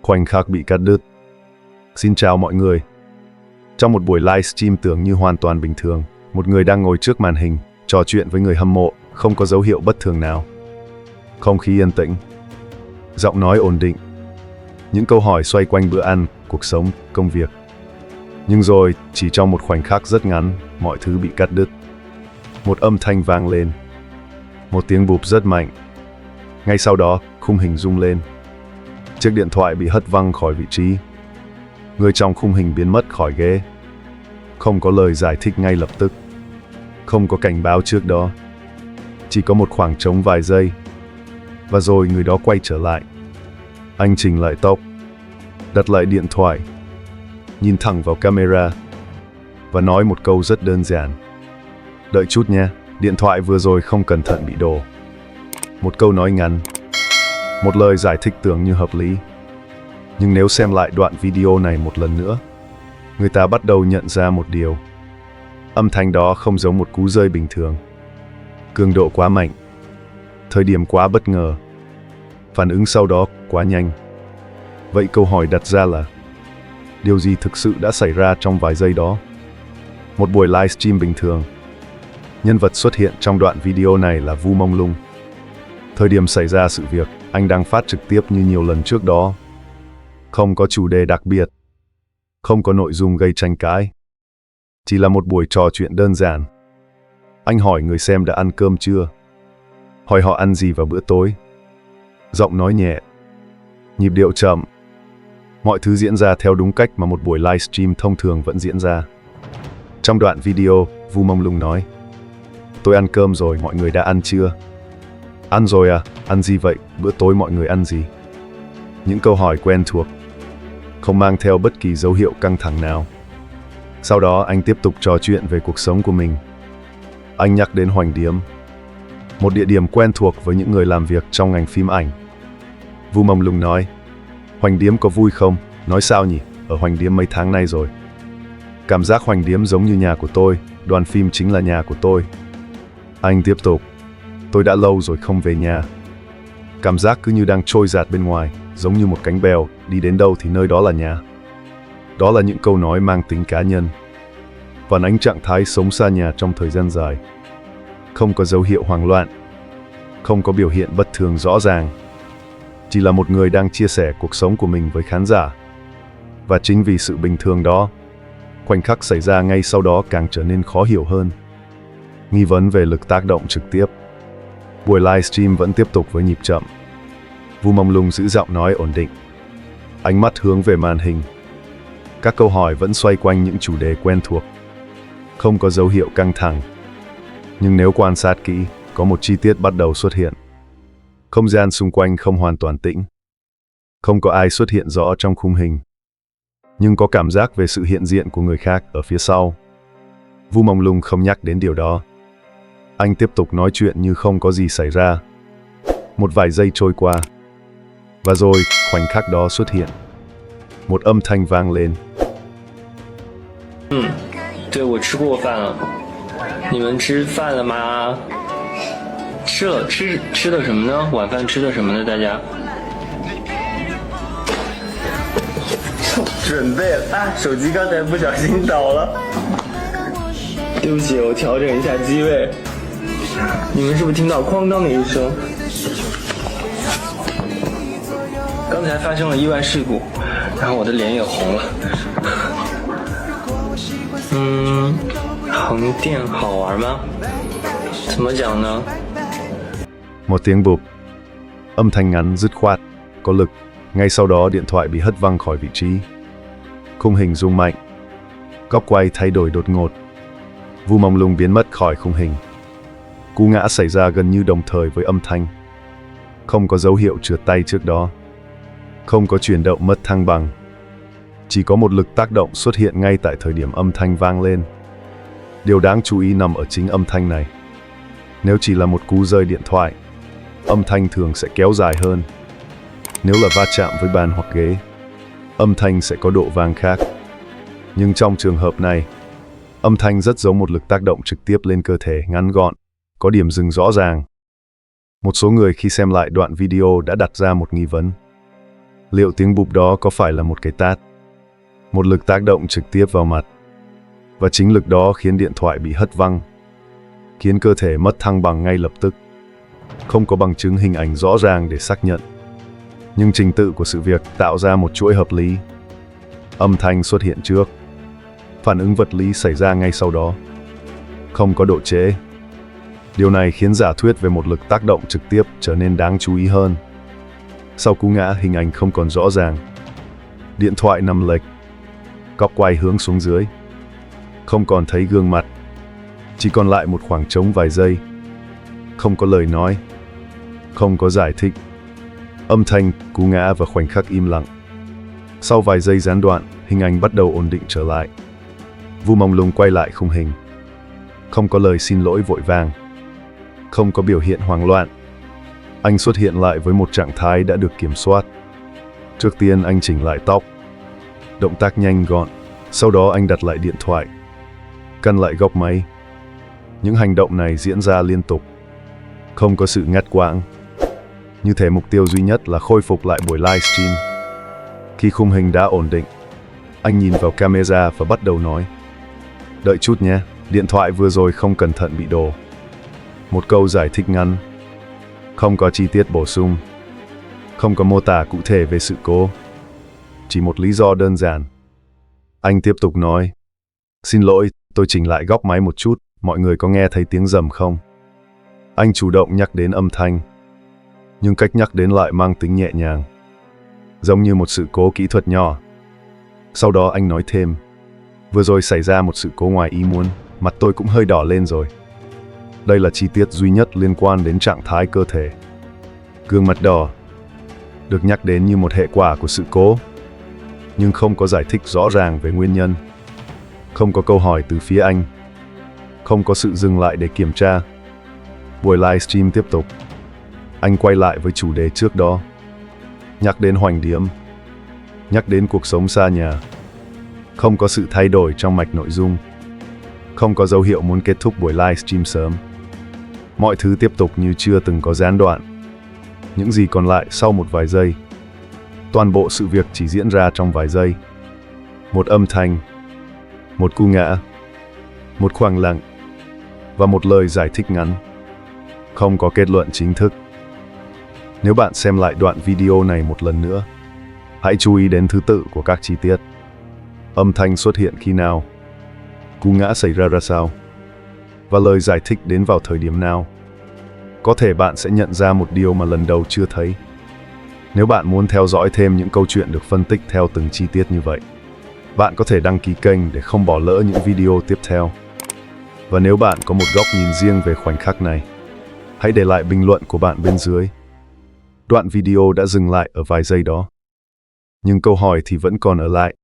Khoảnh khắc bị cắt đứt. Xin chào mọi người. Trong một buổi livestream tưởng như hoàn toàn bình thường, một người đang ngồi trước màn hình, trò chuyện với người hâm mộ, không có dấu hiệu bất thường nào. Không khí yên tĩnh. Giọng nói ổn định. Những câu hỏi xoay quanh bữa ăn, cuộc sống, công việc. Nhưng rồi, chỉ trong một khoảnh khắc rất ngắn, mọi thứ bị cắt đứt. Một âm thanh vang lên. Một tiếng bụp rất mạnh. Ngay sau đó, khung hình rung lên. Chiếc điện thoại bị hất văng khỏi vị trí. Người trong khung hình biến mất khỏi ghế. Không có lời giải thích ngay lập tức. Không có cảnh báo trước đó. Chỉ có một khoảng trống vài giây. Và rồi người đó quay trở lại. Anh chỉnh lại tóc. Đặt lại điện thoại. Nhìn thẳng vào camera. Và nói một câu rất đơn giản. Đợi chút nha, điện thoại vừa rồi không cẩn thận bị đổ. Một câu nói ngắn. Một lời giải thích tưởng như hợp lý. Nhưng nếu xem lại đoạn video này một lần nữa, người ta bắt đầu nhận ra một điều. Âm thanh đó không giống một cú rơi bình thường. Cường độ quá mạnh. Thời điểm quá bất ngờ. Phản ứng sau đó quá nhanh. Vậy câu hỏi đặt ra là điều gì thực sự đã xảy ra trong vài giây đó? Một buổi livestream bình thường. Nhân vật xuất hiện trong đoạn video này là Vu Mông Lung. Thời điểm xảy ra sự việc, anh đang phát trực tiếp như nhiều lần trước đó. Không có chủ đề đặc biệt. Không có nội dung gây tranh cãi. Chỉ là một buổi trò chuyện đơn giản. Anh hỏi người xem đã ăn cơm chưa? Hỏi họ ăn gì vào bữa tối? Giọng nói nhẹ. Nhịp điệu chậm. Mọi thứ diễn ra theo đúng cách mà một buổi livestream thông thường vẫn diễn ra. Trong đoạn video, Vu Mông Lung nói: Tôi ăn cơm rồi, mọi người đã ăn chưa? Ăn rồi à? Ăn gì vậy? Bữa tối mọi người ăn gì? Những câu hỏi quen thuộc, không mang theo bất kỳ dấu hiệu căng thẳng nào. Sau đó anh tiếp tục trò chuyện về cuộc sống của mình. Anh nhắc đến Hoành Điếm, một địa điểm quen thuộc với những người làm việc trong ngành phim ảnh. Vu Mông Lung nói: Hoành Điếm có vui không? Nói sao nhỉ? Ở Hoành Điếm mấy tháng nay rồi. Cảm giác Hoành Điếm giống như nhà của tôi, đoàn phim chính là nhà của tôi. Anh tiếp tục: Tôi đã lâu rồi không về nhà. Cảm giác cứ như đang trôi dạt bên ngoài, giống như một cánh bèo, đi đến đâu thì nơi đó là nhà. Đó là những câu nói mang tính cá nhân, phản ánh trạng thái sống xa nhà trong thời gian dài. Không có dấu hiệu hoảng loạn, không có biểu hiện bất thường rõ ràng. Chỉ là một người đang chia sẻ cuộc sống của mình với khán giả. Và chính vì sự bình thường đó, khoảnh khắc xảy ra ngay sau đó càng trở nên khó hiểu hơn. Nghi vấn về lực tác động trực tiếp. Buổi livestream vẫn tiếp tục với nhịp chậm. Vu Mông Lung giữ giọng nói ổn định. Ánh mắt hướng về màn hình. Các câu hỏi vẫn xoay quanh những chủ đề quen thuộc. Không có dấu hiệu căng thẳng. Nhưng nếu quan sát kỹ, có một chi tiết bắt đầu xuất hiện. Không gian xung quanh không hoàn toàn tĩnh. Không có ai xuất hiện rõ trong khung hình. Nhưng có cảm giác về sự hiện diện của người khác ở phía sau. Vu Mông Lung không nhắc đến điều đó. Anh tiếp tục nói chuyện như không có gì xảy ra. Một vài giây trôi qua. Và rồi, khoảnh khắc đó xuất hiện. Một âm thanh vang lên. 对，我吃过饭了。你们吃饭了吗？吃了，吃的什么呢？晚饭吃的什么呢？大家？准备了啊！手机刚才不小心倒了，对不起，我调整一下机位。你们是不是听到哐当的一声？刚才发生了意外事故，然后我的脸也红了。横店好玩吗？怎么讲呢？ Một tiếng bụp. Âm thanh ngắn dứt khoát, có lực. Ngay sau đó điện thoại bị hất văng khỏi vị trí. Khung hình rung mạnh. Góc quay thay đổi đột ngột. Vu Mông Lung biến mất khỏi khung hình. Cú ngã xảy ra gần như đồng thời với âm thanh. Không có dấu hiệu trượt tay trước đó. Không có chuyển động mất thăng bằng. Chỉ có một lực tác động xuất hiện ngay tại thời điểm âm thanh vang lên. Điều đáng chú ý nằm ở chính âm thanh này. Nếu chỉ là một cú rơi điện thoại, âm thanh thường sẽ kéo dài hơn. Nếu là va chạm với bàn hoặc ghế, âm thanh sẽ có độ vang khác. Nhưng trong trường hợp này, âm thanh rất giống một lực tác động trực tiếp lên cơ thể ngắn gọn, có điểm dừng rõ ràng. Một số người khi xem lại đoạn video đã đặt ra một nghi vấn. Liệu tiếng bụp đó có phải là một cái tát? Một lực tác động trực tiếp vào mặt. Và chính lực đó khiến điện thoại bị hất văng, khiến cơ thể mất thăng bằng ngay lập tức. Không có bằng chứng hình ảnh rõ ràng để xác nhận. Nhưng trình tự của sự việc tạo ra một chuỗi hợp lý. Âm thanh xuất hiện trước. Phản ứng vật lý xảy ra ngay sau đó. Không có độ trễ. Điều này khiến giả thuyết về một lực tác động trực tiếp trở nên đáng chú ý hơn. Sau cú ngã, hình ảnh không còn rõ ràng. Điện thoại nằm lệch. Góc quay hướng xuống dưới. Không còn thấy gương mặt. Chỉ còn lại một khoảng trống vài giây. Không có lời nói. Không có giải thích. Âm thanh, cú ngã và khoảnh khắc im lặng. Sau vài giây gián đoạn, hình ảnh bắt đầu ổn định trở lại. Vu mông lung quay lại khung hình. Không có lời xin lỗi vội vàng. Không có biểu hiện hoảng loạn. Anh xuất hiện lại với một trạng thái đã được kiểm soát. Trước tiên anh chỉnh lại tóc. Động tác nhanh gọn. Sau đó anh đặt lại điện thoại. Căn lại góc máy. Những hành động này diễn ra liên tục. Không có sự ngắt quãng. Như thể mục tiêu duy nhất là khôi phục lại buổi livestream. Khi khung hình đã ổn định, anh nhìn vào camera và bắt đầu nói: "Đợi chút nhé, điện thoại vừa rồi không cẩn thận bị đổ." Một câu giải thích ngắn. Không có chi tiết bổ sung. Không có mô tả cụ thể về sự cố. Chỉ một lý do đơn giản. Anh tiếp tục nói: "Xin lỗi, tôi chỉnh lại góc máy một chút, mọi người có nghe thấy tiếng rầm không?" Anh chủ động nhắc đến âm thanh. Nhưng cách nhắc đến lại mang tính nhẹ nhàng. Giống như một sự cố kỹ thuật nhỏ. Sau đó anh nói thêm: "Vừa rồi xảy ra một sự cố ngoài ý muốn, mặt tôi cũng hơi đỏ lên rồi. Đây là chi tiết duy nhất liên quan đến trạng thái cơ thể." Gương mặt đỏ được nhắc đến như một hệ quả của sự cố, nhưng không có giải thích rõ ràng về nguyên nhân. Không có câu hỏi từ phía anh. Không có sự dừng lại để kiểm tra. Buổi livestream tiếp tục. Anh quay lại với chủ đề trước đó. Nhắc đến Hoành Điếm. Nhắc đến cuộc sống xa nhà. Không có sự thay đổi trong mạch nội dung. Không có dấu hiệu muốn kết thúc buổi livestream sớm. Mọi thứ tiếp tục như chưa từng có gián đoạn. Những gì còn lại sau một vài giây. Toàn bộ sự việc chỉ diễn ra trong vài giây. Một âm thanh. Một cú ngã. Một khoảng lặng. Và một lời giải thích ngắn. Không có kết luận chính thức. Nếu bạn xem lại đoạn video này một lần nữa, hãy chú ý đến thứ tự của các chi tiết. Âm thanh xuất hiện khi nào? Cú ngã xảy ra ra sao? Và lời giải thích đến vào thời điểm nào? Có thể bạn sẽ nhận ra một điều mà lần đầu chưa thấy. Nếu bạn muốn theo dõi thêm những câu chuyện được phân tích theo từng chi tiết như vậy, bạn có thể đăng ký kênh để không bỏ lỡ những video tiếp theo. Và nếu bạn có một góc nhìn riêng về khoảnh khắc này, hãy để lại bình luận của bạn bên dưới. Đoạn video đã dừng lại ở vài giây đó. Nhưng câu hỏi thì vẫn còn ở lại.